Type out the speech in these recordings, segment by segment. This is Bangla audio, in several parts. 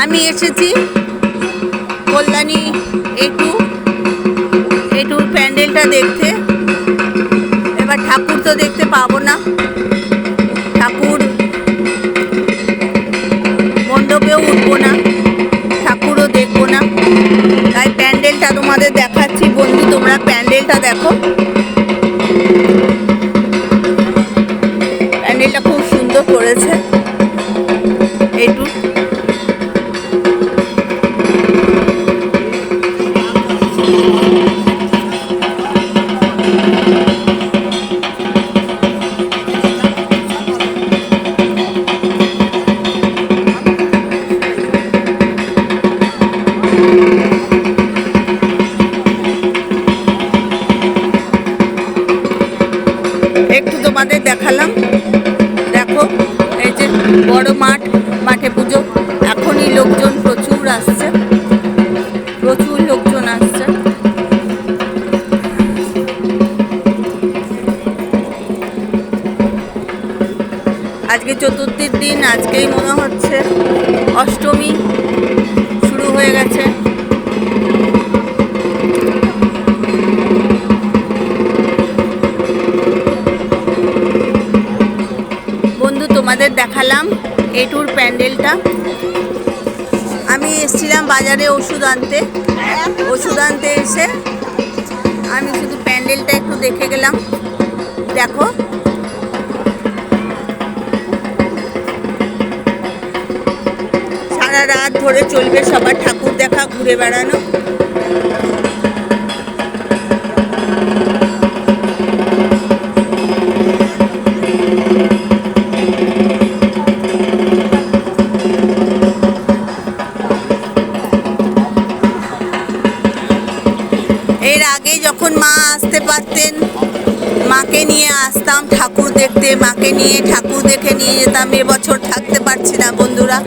আমি এসেছি কল্যাণী এটুর প্যান্ডেলটা দেখতে। এবার ঠাকুর তো দেখতে পাবো না, ঠাকুর মণ্ডপেও উঠবো না, ঠাকুরও দেখবো না, তাই প্যান্ডেলটা তোমাদের দেখাচ্ছি। বন্ধু, তোমরা প্যান্ডেলটা দেখো। প্যান্ডেলটা খুব সুন্দর করেছে এটু। একটু তোমাদের দেখালাম। দেখো, এই যে বড় মাঠ, মাঠে পুজো। এখনই লোকজন প্রচুর আসছে, প্রচুর লোকজন আসছে। আজকে চতুর্থীর দিন, আজকেই মনে হচ্ছে অষ্টমী শুরু হয়ে গেছে। বন্ধু, তোমাদের দেখালাম এটুর প্যান্ডেলটা। আমি এসেছিলাম বাজারে ওষুধ আনতে এসে আমি শুধু প্যান্ডেলটা একটু দেখে গেলাম। দেখো, সারা রাত ধরে চলবে সবার ঠাকুর দেখা, ঘুরে বেড়ানো। এর আগে যখন মা আসতে পারতেন, মাকে নিয়ে আসতাম ঠাকুর দেখতে, মাকে নিয়ে ঠাকুর দেখে নিয়ে যেতাম। এবছর থাকতে পারছি না বন্ধুরা,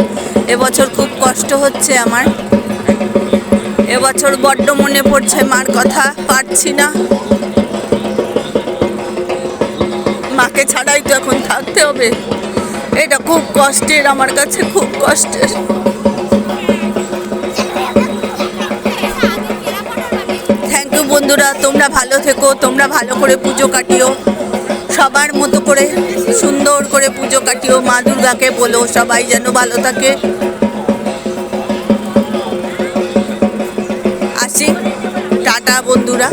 এবছর খুব কষ্ট হচ্ছে আমার। এবছর বড্ড মনে পড়ছে মার কথা, পারছি না। মাকে ছাড়াই তো এখন থাকতে হবে। এটা খুব কষ্টের, আমার কাছে খুব কষ্টের। থ্যাংক ইউ বন্ধুরা, তোমরা ভালো থেকো, তোমরা ভালো করে পুজো কাটিও, সবার মতো করে সুন্দর করে পুজো কাটিও। মা দুর্গাকে বলো সবাই যেন ভালো থাকে। আসি, টাটা বন্ধুরা।